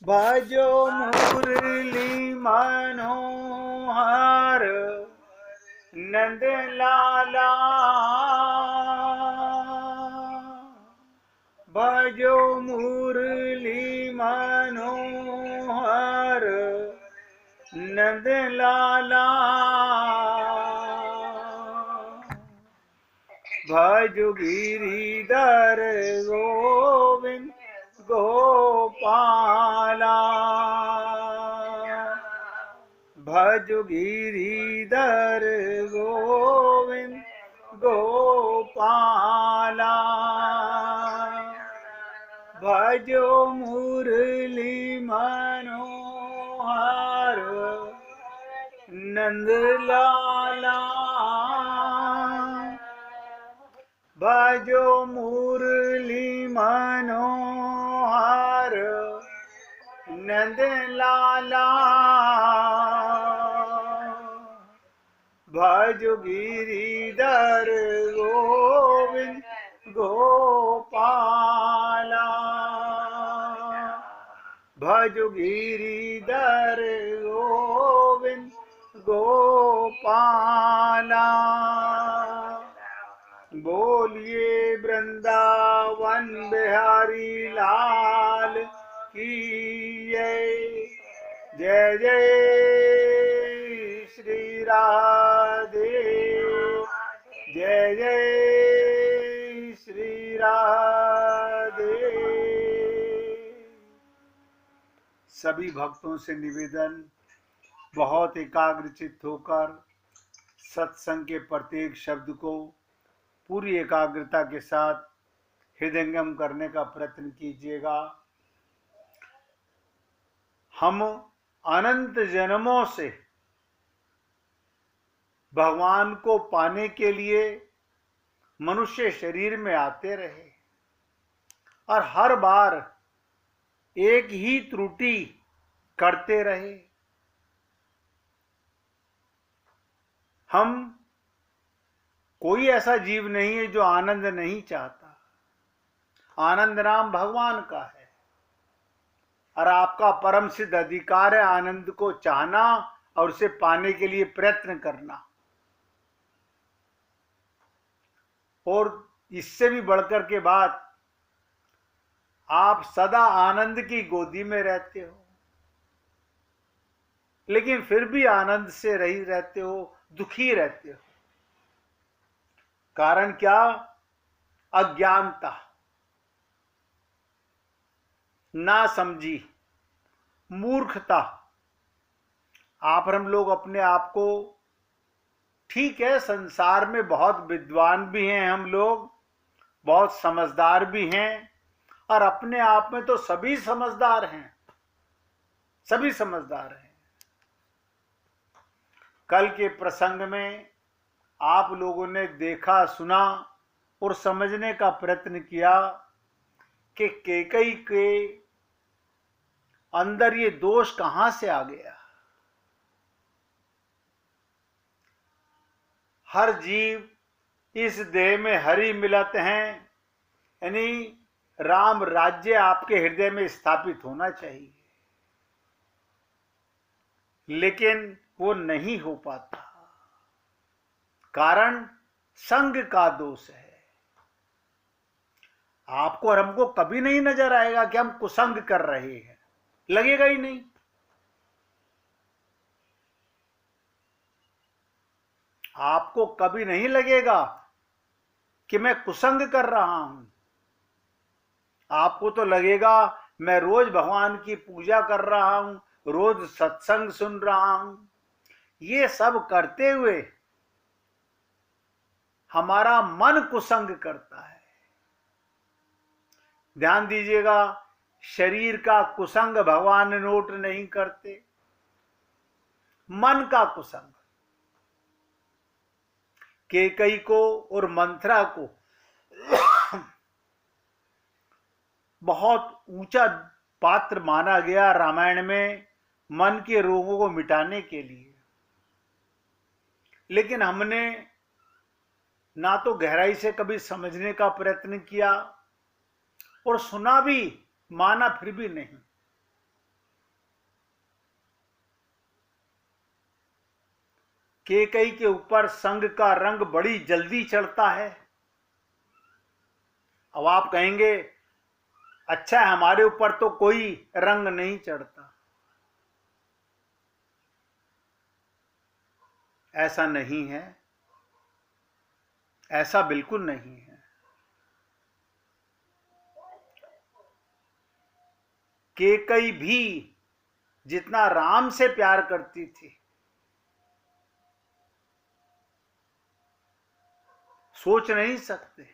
भजो मुरली मनोहर नंद लाला। भजो मुरली मनोहर नंद लाला। भजो गिरिधर गोविंद गोपाला। भजो गिरिधर गोविंद गोपाला। भजो मुरली मनोहर नंद लाला। भजो मुरली मनोहर नंद लाला। भजो गिरिधर गोविंद गोपाला। भजो गिरिधर गोविंद गोपाला। बोलिए वृंदावन बिहारी लाल की जय जय श्री राधे। जय जय श्री राधे। सभी भक्तों से निवेदन, बहुत एकाग्रचित्त होकर सत्संग के प्रत्येक शब्द को पूरी एकाग्रता के साथ हृदयंगम करने का प्रयत्न कीजिएगा। हम अनंत जन्मों से भगवान को पाने के लिए मनुष्य शरीर में आते रहे और हर बार एक ही त्रुटि करते रहे। हम कोई ऐसा जीव नहीं है जो आनंद नहीं चाहता। आनंद नाम भगवान का है और आपका परम सिद्ध अधिकार है आनंद को चाहना और उसे पाने के लिए प्रयत्न करना। और इससे भी बढ़कर के बात, आप सदा आनंद की गोदी में रहते हो, लेकिन फिर भी आनंद से रही रहते हो, दुखी रहते हो। कारण क्या? अज्ञानता, नासमझी, मूर्खता। आप और हम लोग अपने आप को, ठीक है, संसार में बहुत विद्वान भी हैं, हम लोग बहुत समझदार भी हैं, और अपने आप में तो सभी समझदार हैं, सभी समझदार हैं। कल के प्रसंग में आप लोगों ने देखा, सुना और समझने का प्रयत्न किया कि कैकेयी के अंदर ये दोष कहां से आ गया। हर जीव इस देह में हरि मिलत हैं, यानी राम राज्य आपके हृदय में स्थापित होना चाहिए, लेकिन वो नहीं हो पाता। कारण संग का दोष है। आपको और हमको कभी नहीं नजर आएगा कि हम कुसंग कर रहे हैं, लगेगा ही नहीं। आपको कभी नहीं लगेगा कि मैं कुसंग कर रहा हूं। आपको तो लगेगा मैं रोज भगवान की पूजा कर रहा हूं, रोज सत्संग सुन रहा हूं। ये सब करते हुए हमारा मन कुसंग करता है। ध्यान दीजिएगा, शरीर का कुसंग भगवान नोट नहीं करते, मन का कुसंग। कैकेयी को और मंथरा को बहुत ऊंचा पात्र माना गया रामायण में मन के रोगों को मिटाने के लिए, लेकिन हमने ना तो गहराई से कभी समझने का प्रयत्न किया और सुना भी, माना फिर भी नहीं। कैकेयी के ऊपर संग का रंग बड़ी जल्दी चढ़ता है। अब आप कहेंगे अच्छा है, हमारे ऊपर तो कोई रंग नहीं चढ़ता। ऐसा नहीं है, ऐसा बिल्कुल नहीं है। कैकेयी भी जितना राम से प्यार करती थी, सोच नहीं सकते।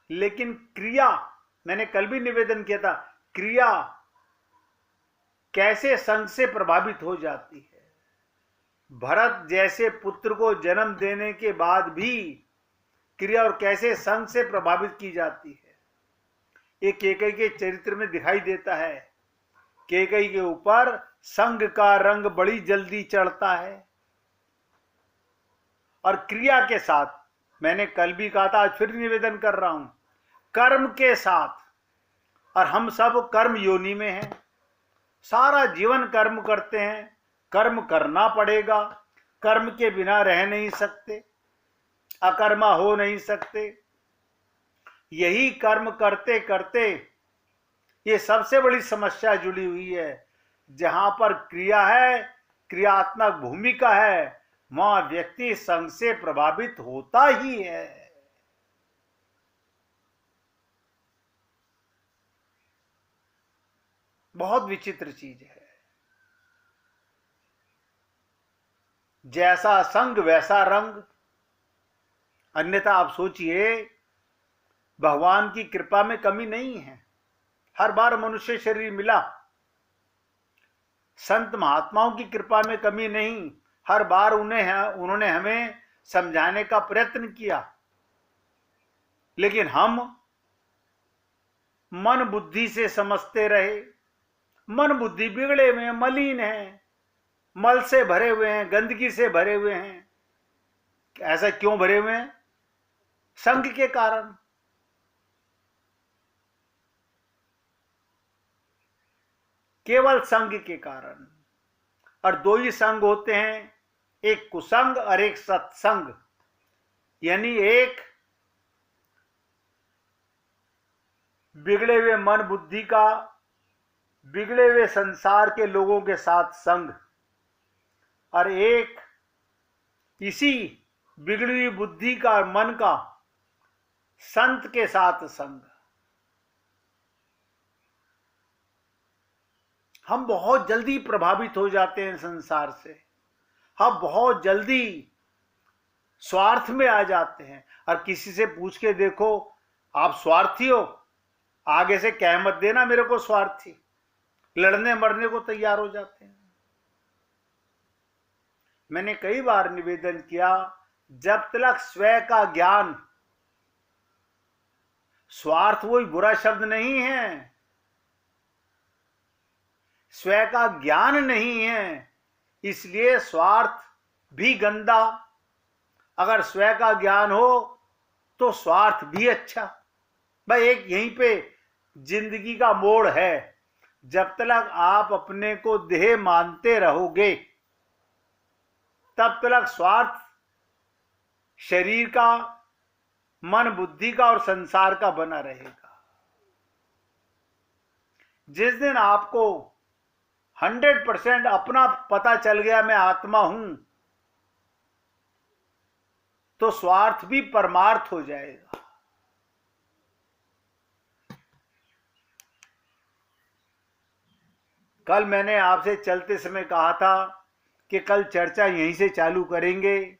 लेकिन क्रिया, मैंने कल भी निवेदन किया था, क्रिया कैसे संग से प्रभावित हो जाती है। भरत जैसे पुत्र को जन्म देने के बाद भी क्रिया और कैसे संग से प्रभावित की जाती है, ये कैकेयी के चरित्र में दिखाई देता है। कैकेयी के ऊपर संग का रंग बड़ी जल्दी चढ़ता है। और क्रिया के साथ, मैंने कल भी कहा था, आज फिर निवेदन कर रहा हूं, कर्म के साथ, और हम सब कर्म योनि में हैं, सारा जीवन कर्म करते हैं, कर्म करना पड़ेगा, कर्म के बिना रह नहीं सकते, अकर्मा हो नहीं सकते। यही कर्म करते करते ये सबसे बड़ी समस्या जुड़ी हुई है। जहां पर क्रिया है, क्रियात्मक भूमिका है, वहां व्यक्ति संग से प्रभावित होता ही है। बहुत विचित्र चीज है। जैसा संग वैसा रंग। अन्यथा आप सोचिए, भगवान की कृपा में कमी नहीं है, हर बार मनुष्य शरीर मिला। संत महात्माओं की कृपा में कमी नहीं, हर बार उन्होंने हमें समझाने का प्रयत्न किया। लेकिन हम मन बुद्धि से समझते रहे। मन बुद्धि बिगड़े हुए हैं, मलिन हैं, मल से भरे हुए हैं, गंदगी से भरे हुए हैं। ऐसा क्यों भरे हुए हैं? संग के कारण। केवल संग के कारण। और दो ही संग होते हैं, एक कुसंग और एक सत्संग। यानी एक बिगड़े हुए मन बुद्धि का, बिगड़े हुए संसार के लोगों के साथ संग, और एक इसी बिगड़ी हुई बुद्धि का, मन का, संत के साथ संग। हम बहुत जल्दी प्रभावित हो जाते हैं संसार से। हम बहुत जल्दी स्वार्थ में आ जाते हैं। और किसी से पूछ के देखो, आप स्वार्थी हो? आगे से कह मत देना मेरे को स्वार्थी। लड़ने मरने को तैयार हो जाते हैं। मैंने कई बार निवेदन किया, जब तक स्वयं का ज्ञान, स्वार्थ वही बुरा शब्द नहीं है, स्वयं का ज्ञान नहीं है, इसलिए स्वार्थ भी गंदा। अगर स्वयं का ज्ञान हो तो स्वार्थ भी अच्छा। भाई एक यहीं पे जिंदगी का मोड़ है। जब तक आप अपने को देह मानते रहोगे, तब तक स्वार्थ शरीर का, मन बुद्धि का और संसार का बना रहेगा। जिस दिन आपको 100% अपना पता चल गया, मैं आत्मा हूं, तो स्वार्थ भी परमार्थ हो जाएगा। कल मैंने आपसे चलते समय कहा था कि कल चर्चा यहीं से चालू करेंगे।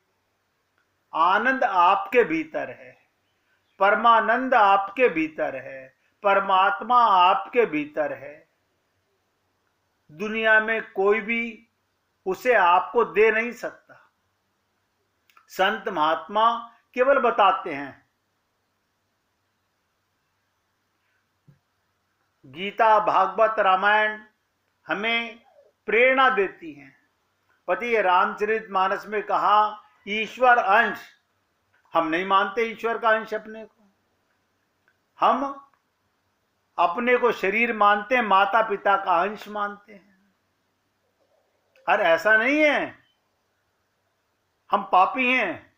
आनंद आपके भीतर है, परमानंद आपके भीतर है, परमात्मा आपके भीतर है। दुनिया में कोई भी उसे आपको दे नहीं सकता। संत महात्मा केवल बताते हैं। गीता, भागवत, रामायण हमें प्रेरणा देती हैं। पति रामचरितमानस में कहा, ईश्वर अंश। हम नहीं मानते ईश्वर का अंश अपने को। हम अपने को शरीर मानते हैं, माता पिता का अंश मानते हैं। और ऐसा नहीं है हम पापी हैं,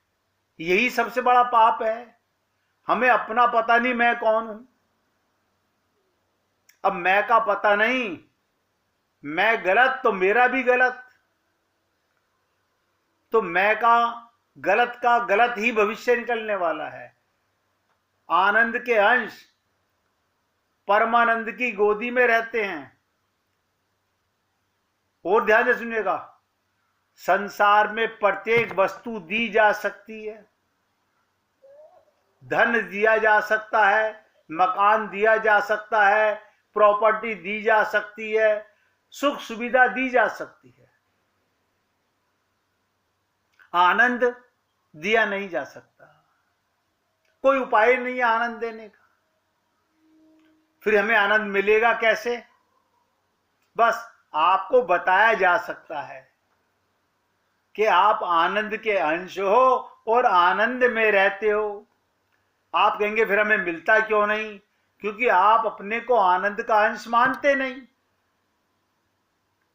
यही सबसे बड़ा पाप है। हमें अपना पता नहीं मैं कौन हूं। अब मैं का पता नहीं, मैं गलत तो मेरा भी गलत, तो मैं का गलत ही भविष्य निकलने वाला है। आनंद के अंश परमानंद की गोदी में रहते हैं। और ध्यान से सुनिएगा, संसार में प्रत्येक वस्तु दी जा सकती है, धन दिया जा सकता है, मकान दिया जा सकता है, प्रॉपर्टी दी जा सकती है, सुख सुविधा दी जा सकती है। आनंद दिया नहीं जा सकता, कोई उपाय नहीं है आनंद देने का। फिर हमें आनंद मिलेगा कैसे? बस आपको बताया जा सकता है कि आप आनंद के अंश हो और आनंद में रहते हो। आप कहेंगे फिर हमें मिलता क्यों नहीं? क्योंकि आप अपने को आनंद का अंश मानते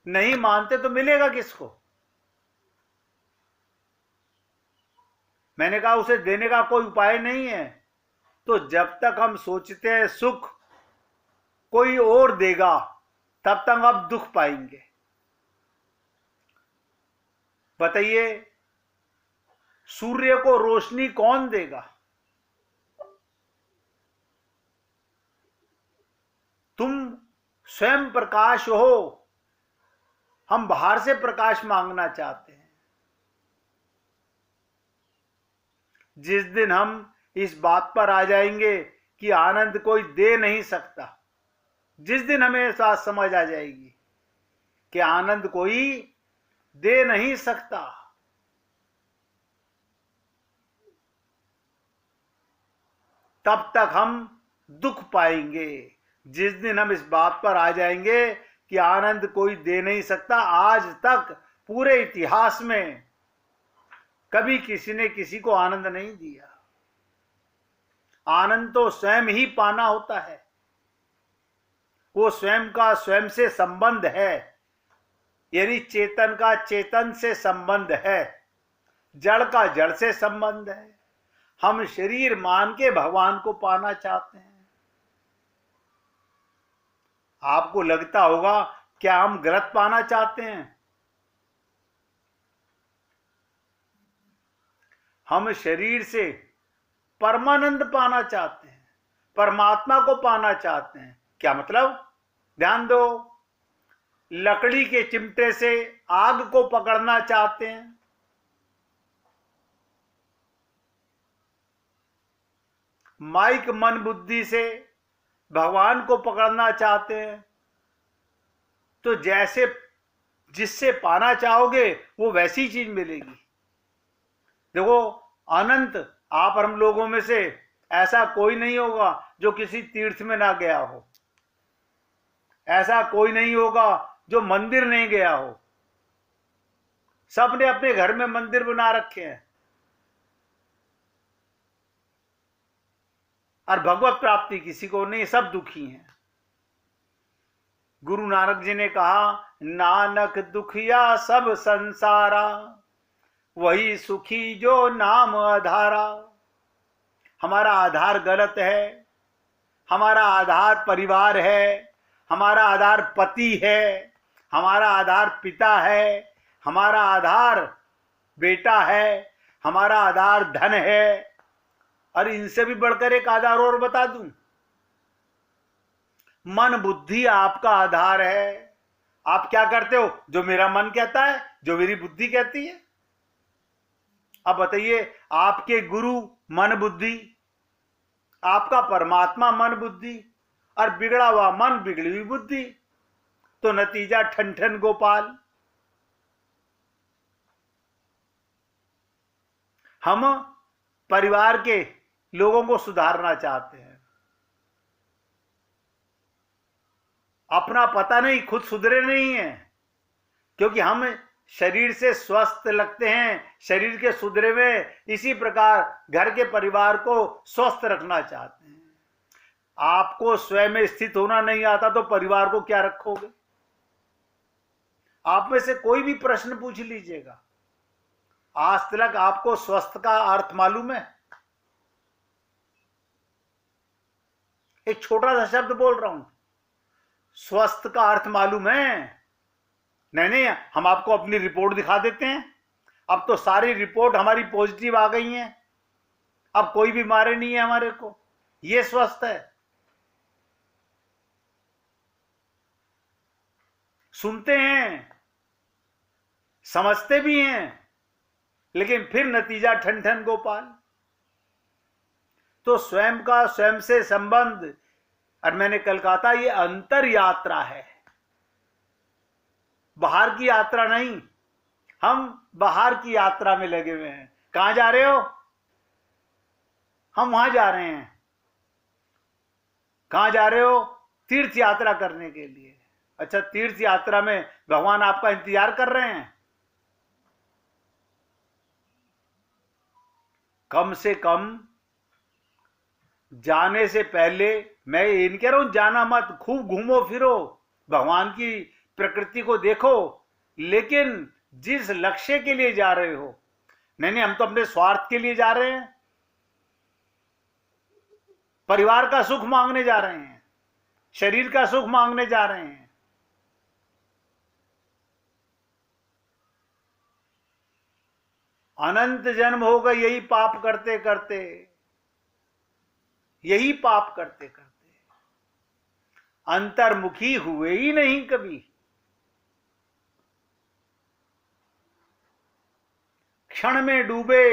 नहीं मानते तो मिलेगा किसको? मैंने कहा उसे देने का कोई उपाय नहीं है। तो जब तक हम सोचते हैं सुख कोई और देगा, तब तक आप दुख पाएंगे। बताइए, सूर्य को रोशनी कौन देगा? तुम स्वयं प्रकाश हो, हम बाहर से प्रकाश मांगना चाहते हैं। जिस दिन हम इस बात पर आ जाएंगे कि आनंद कोई दे नहीं सकता, जिस दिन हमें साथ समझ आ जाएगी कि आनंद कोई दे नहीं सकता, तब तक हम दुख पाएंगे। जिस दिन हम इस बात पर आ जाएंगे कि आनंद कोई दे नहीं सकता, आज तक पूरे इतिहास में कभी किसी ने किसी को आनंद नहीं दिया। आनंद तो स्वयं ही पाना होता है, वो स्वयं का स्वयं से संबंध है, यानी चेतन का चेतन से संबंध है, जड़ का जड़ से संबंध है। हम शरीर मान के भगवान को पाना चाहते हैं। आपको लगता होगा क्या हम गलत पाना चाहते हैं? हम शरीर से परमानंद पाना चाहते हैं, परमात्मा को पाना चाहते हैं। क्या मतलब? ध्यान दो, लकड़ी के चिमटे से आग को पकड़ना चाहते हैं, माइक मन बुद्धि से भगवान को पकड़ना चाहते हैं। तो जैसे जिससे पाना चाहोगे वो वैसी चीज मिलेगी। देखो, अनंत आप हम लोगों में से ऐसा कोई नहीं होगा जो किसी तीर्थ में ना गया हो, ऐसा कोई नहीं होगा जो मंदिर नहीं गया हो। सबने अपने घर में मंदिर बना रखे हैं और भगवत प्राप्ति किसी को नहीं, सब दुखी हैं। गुरु नानक जी ने कहा, नानक दुखिया सब संसारा, वही सुखी जो नाम आधारा। हमारा आधार गलत है, हमारा आधार परिवार है, हमारा आधार पति है, हमारा आधार पिता है, हमारा आधार बेटा है, हमारा आधार धन है। और इनसे भी बढ़कर एक आधार और बता दूं, मन बुद्धि आपका आधार है। आप क्या करते हो? जो मेरा मन कहता है, जो मेरी बुद्धि कहती है। अब बताइए, आपके गुरु मन बुद्धि, आपका परमात्मा मन बुद्धि, और बिगड़ा हुआ मन बिगड़ी हुई बुद्धि, तो नतीजा ठन ठन गोपाल। हम परिवार के लोगों को सुधारना चाहते हैं, अपना पता नहीं, खुद सुधरे नहीं है, क्योंकि हम शरीर से स्वस्थ लगते हैं, शरीर के सुधरे में। इसी प्रकार घर के परिवार को स्वस्थ रखना चाहते हैं। आपको स्वयं में स्थित होना नहीं आता तो परिवार को क्या रखोगे? आप में से कोई भी प्रश्न पूछ लीजिएगा, आज तक आपको स्वस्थ का अर्थ मालूम है? एक छोटा सा शब्द बोल रहा हूं, स्वस्थ का अर्थ मालूम है? नहीं नहीं, हम आपको अपनी रिपोर्ट दिखा देते हैं। अब तो सारी रिपोर्ट हमारी पॉजिटिव आ गई है, अब कोई बीमारी नहीं है हमारे को, ये स्वस्थ है। सुनते हैं, समझते भी हैं, लेकिन फिर नतीजा ठन ठन गोपाल। तो स्वयं का स्वयं से संबंध, और मैंने कल कहा था ये अंतर यात्रा है, बाहर की यात्रा नहीं। हम बाहर की यात्रा में लगे हुए हैं। कहां जा रहे हो? हम वहां जा रहे हैं। कहां जा रहे हो? तीर्थ यात्रा करने के लिए। अच्छा, तीर्थ यात्रा में भगवान आपका इंतजार कर रहे हैं? कम से कम जाने से पहले, मैं ये नहीं कह रहा हूं जाना मत, खूब घूमो फिरो, भगवान की प्रकृति को देखो, लेकिन जिस लक्ष्य के लिए जा रहे हो, नहीं नहीं हम तो अपने स्वार्थ के लिए जा रहे हैं, परिवार का सुख मांगने जा रहे हैं, शरीर का सुख मांगने जा रहे हैं। अनंत जन्म होगा यही पाप करते करते, यही पाप करते करते, अंतर्मुखी हुए ही नहीं कभी। क्षण में डूबे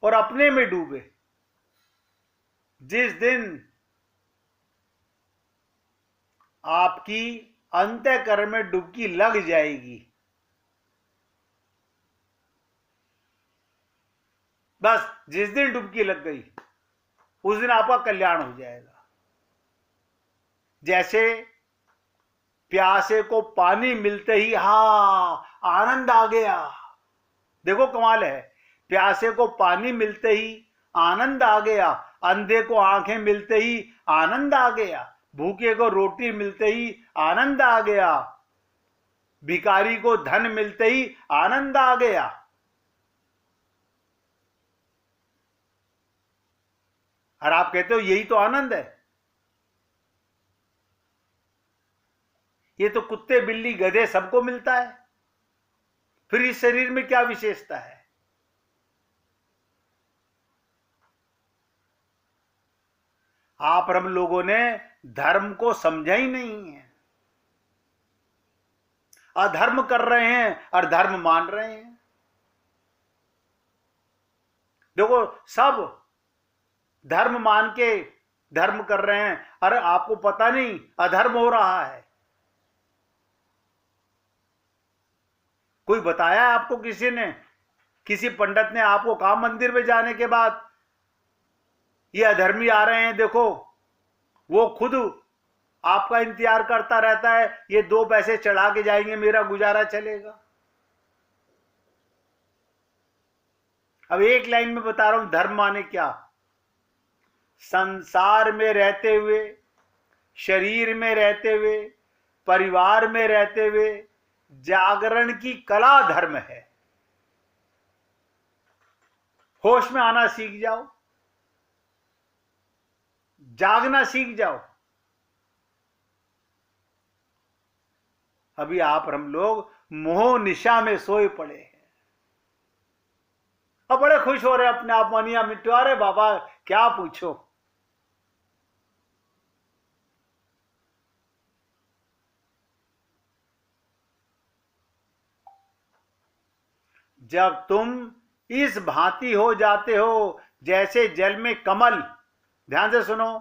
और अपने में डूबे। जिस दिन आपकी अंतःकरण में डुबकी लग जाएगी, बस जिस दिन डुबकी लग गई उस दिन आपका कल्याण हो जाएगा। जैसे प्यासे को पानी मिलते ही आनंद आ गया। देखो कमाल है, प्यासे को पानी मिलते ही आनंद आ गया, अंधे को आंखें मिलते ही आनंद आ गया, भूखे को रोटी मिलते ही आनंद आ गया, भिखारी को धन मिलते ही आनंद आ गया। और आप कहते हो यही तो आनंद है। ये तो कुत्ते बिल्ली गधे सबको मिलता है, फिर इस शरीर में क्या विशेषता है? आप और हम लोगों ने धर्म को समझा ही नहीं है, अधर्म कर रहे हैं और धर्म मान रहे हैं। देखो, सब धर्म मान के धर्म कर रहे हैं, अरे आपको पता नहीं अधर्म हो रहा है। कोई बताया आपको? किसी ने, किसी पंडित ने आपको कहा मंदिर में जाने के बाद ये अधर्मी आ रहे हैं देखो? वो खुद आपका इंतजार करता रहता है, ये 2 पैसे चढ़ा के जाएंगे, मेरा गुजारा चलेगा। अब एक लाइन में बता रहा हूं धर्म माने क्या। संसार में रहते हुए, शरीर में रहते हुए, परिवार में रहते हुए जागरण की कला धर्म है। होश में आना सीख जाओ, जागना सीख जाओ। अभी आप और हम लोग मोह निशा में सोए पड़े हैं। अब बड़े खुश हो रहे हैं अपने आप, मनिया मिट्टू, अरे बाबा क्या पूछो। जब तुम इस भांति हो जाते हो जैसे जल में कमल, ध्यान से सुनो,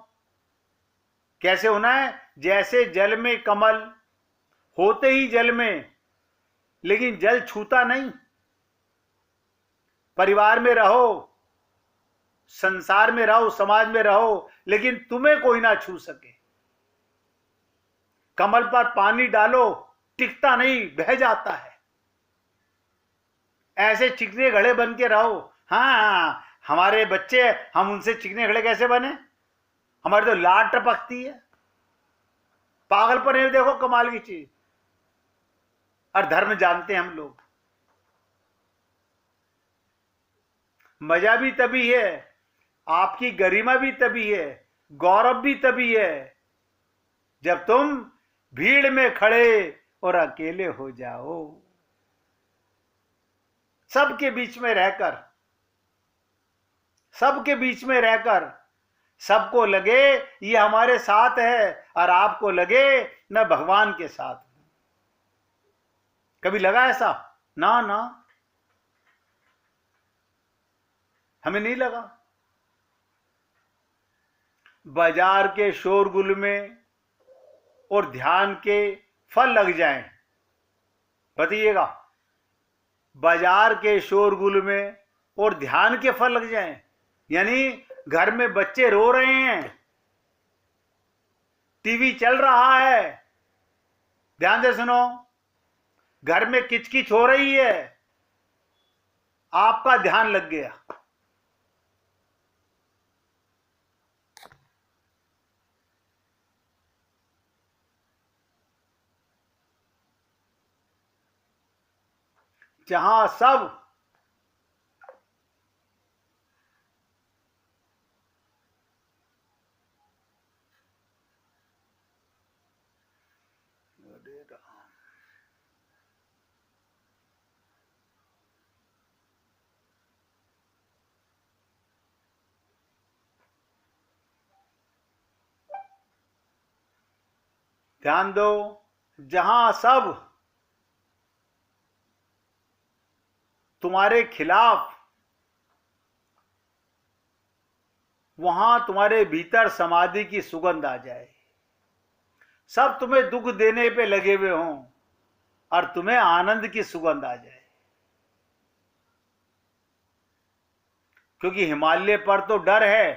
कैसे होना है? जैसे जल में कमल, होते ही जल में, लेकिन जल छूता नहीं। परिवार में रहो, संसार में रहो, समाज में रहो, लेकिन तुम्हें कोई ना छू सके। कमल पर पानी डालो, टिकता नहीं, बह जाता है। ऐसे चिकने घड़े बन के रहो। हाँ, हमारे बच्चे, हम उनसे चिकने घड़े कैसे बने? हमारी तो लाट टपकती है। पागलपन है, देखो कमाल की चीज। और धर्म जानते हैं हम लोग। मजा भी तभी है, आपकी गरिमा भी तभी है, गौरव भी तभी है जब तुम भीड़ में खड़े और अकेले हो जाओ। सबके बीच में रहकर, सबके बीच में रहकर सबको लगे ये हमारे साथ है, और आपको लगे मैं भगवान के साथ हूं। कभी लगा ऐसा? ना ना, हमें नहीं लगा। बाजार के शोरगुल में और ध्यान के फल लग जाएं, बताइएगा, बाजार के शोरगुल में और ध्यान के फल लग जाएं, यानी घर में बच्चे रो रहे हैं, टीवी चल रहा है, ध्यान से सुनो, घर में किचकिच हो रही है, आपका ध्यान लग गया। जहां सब ध्यान दो, जहां सब तुम्हारे खिलाफ, वहां तुम्हारे भीतर समाधि की सुगंध आ जाए। सब तुम्हें दुख देने पे लगे हुए हों और तुम्हें आनंद की सुगंध आ जाए। क्योंकि हिमालय पर तो डर है,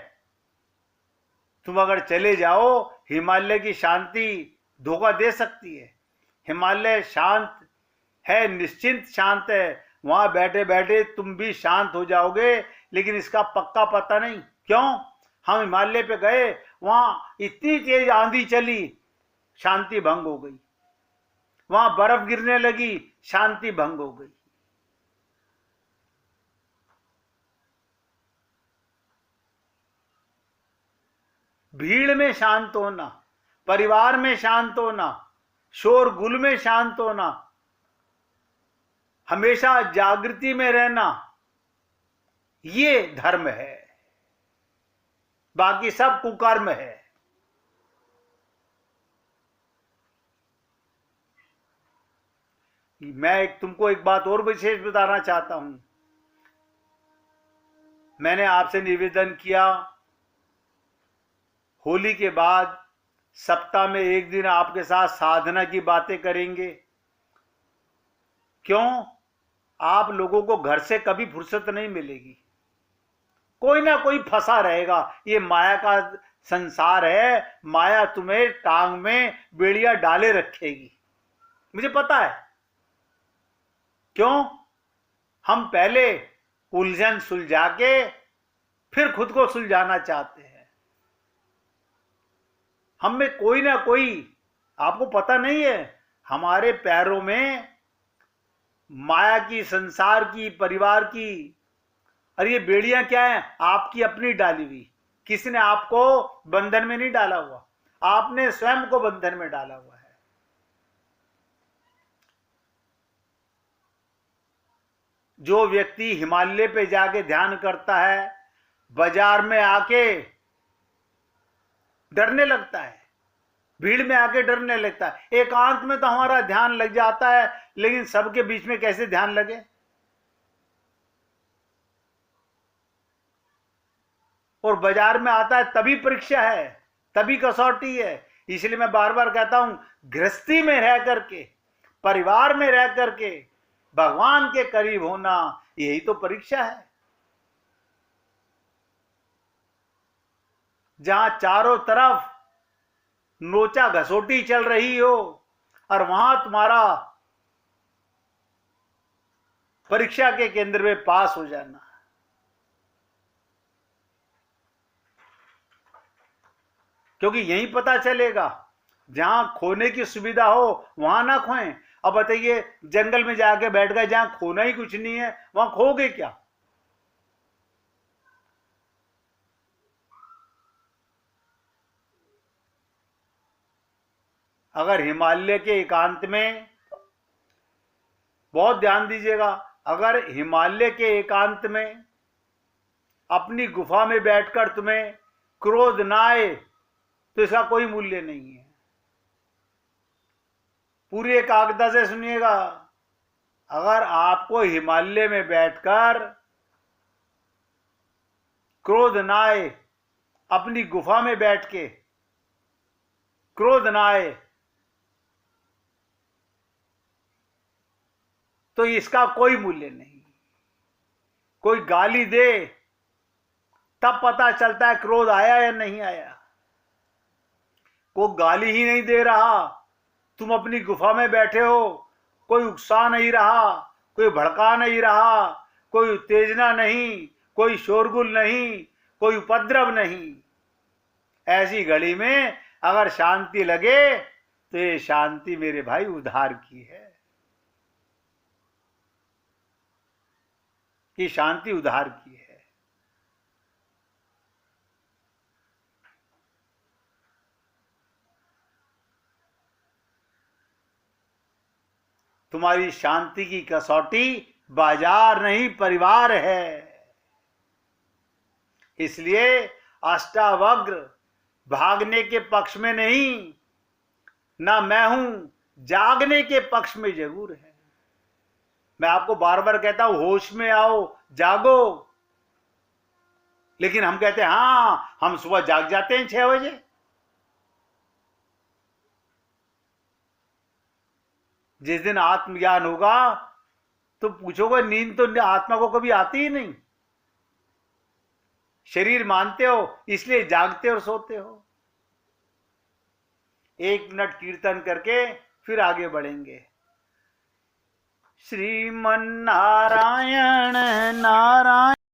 तुम अगर चले जाओ हिमालय की शांति धोखा दे सकती है। हिमालय शांत है, निश्चिंत शांत है, वहां बैठे बैठे तुम भी शांत हो जाओगे, लेकिन इसका पक्का पता नहीं। क्यों? हम हिमालय पे गए, वहां इतनी तेज आंधी चली, शांति भंग हो गई। वहां बर्फ गिरने लगी, शांति भंग हो गई। भीड़ में शांत होना, परिवार में शांत होना, शोरगुल में शांत होना, हमेशा जागृति में रहना, ये धर्म है, बाकी सब कुकर्म है। मैं तुमको एक बात और विशेष बताना चाहता हूं। मैंने आपसे निवेदन किया, होली के बाद सप्ताह में एक दिन आपके साथ साधना की बातें करेंगे। क्यों? आप लोगों को घर से कभी फुर्सत नहीं मिलेगी, कोई ना कोई फंसा रहेगा। ये माया का संसार है, माया तुम्हें टांग में बेड़िया डाले रखेगी, मुझे पता है। क्यों? हम पहले उलझन सुलझा के फिर खुद को सुलझाना चाहते हैं। हम में कोई ना कोई, आपको पता नहीं है, हमारे पैरों में माया की, संसार की, परिवार की, और ये बेड़ियां क्या है? आपकी अपनी डाली हुई। किसी ने आपको बंधन में नहीं डाला हुआ, आपने स्वयं को बंधन में डाला हुआ है। जो व्यक्ति हिमालय पे जाके ध्यान करता है, बाजार में आके डरने लगता है, भीड़ में आके डरने लगता है। एकांत में तो हमारा ध्यान लग जाता है, लेकिन सबके बीच में कैसे ध्यान लगे? और बाजार में आता है तभी परीक्षा है, तभी कसौटी है। इसलिए मैं बार बार कहता हूं, गृहस्थी में रह करके, परिवार में रह करके भगवान के करीब होना, यही तो परीक्षा है। जहां चारों तरफ नोचा घसोटी चल रही हो और वहां तुम्हारा परीक्षा के केंद्र में पास हो जाना। क्योंकि यही पता चलेगा, जहां खोने की सुविधा हो वहां ना खोएं। अब बताइए, जंगल में जाके बैठ गए जहां खोना ही कुछ नहीं है, वहां खोगे क्या? अगर हिमालय के एकांत में, बहुत ध्यान दीजिएगा, अगर हिमालय के एकांत में अपनी गुफा में बैठकर तुम्हें क्रोध ना आए तो इसका कोई मूल्य नहीं है। पूरी एकाग्रता से सुनिएगा। अगर आपको हिमालय में बैठकर क्रोध ना आए, अपनी गुफा में बैठ के क्रोध ना आए, तो इसका कोई मूल्य नहीं। कोई गाली दे तब पता चलता है क्रोध आया या नहीं आया। कोई गाली ही नहीं दे रहा, तुम अपनी गुफा में बैठे हो, कोई उकसा नहीं रहा, कोई भड़का नहीं रहा, कोई उत्तेजना नहीं, कोई शोरगुल नहीं, कोई उपद्रव नहीं, ऐसी घड़ी में अगर शांति लगे तो ये शांति मेरे भाई उधार की है। ये शांति उधार की है। तुम्हारी शांति की कसौटी बाजार नहीं, परिवार है। इसलिए अष्टावक्र भागने के पक्ष में नहीं, ना मैं हूं जागने के पक्ष में जरूर है। मैं आपको बार बार कहता हूं होश में आओ, जागो, लेकिन हम कहते हैं हां हम सुबह जाग जाते हैं 6 बजे। जिस दिन आत्मज्ञान होगा तो पूछोगे, नींद तो आत्मा को कभी आती ही नहीं। शरीर मानते हो इसलिए जागते और सोते हो। 1 मिनट कीर्तन करके फिर आगे बढ़ेंगे। श्रीमन नारायण नारायण।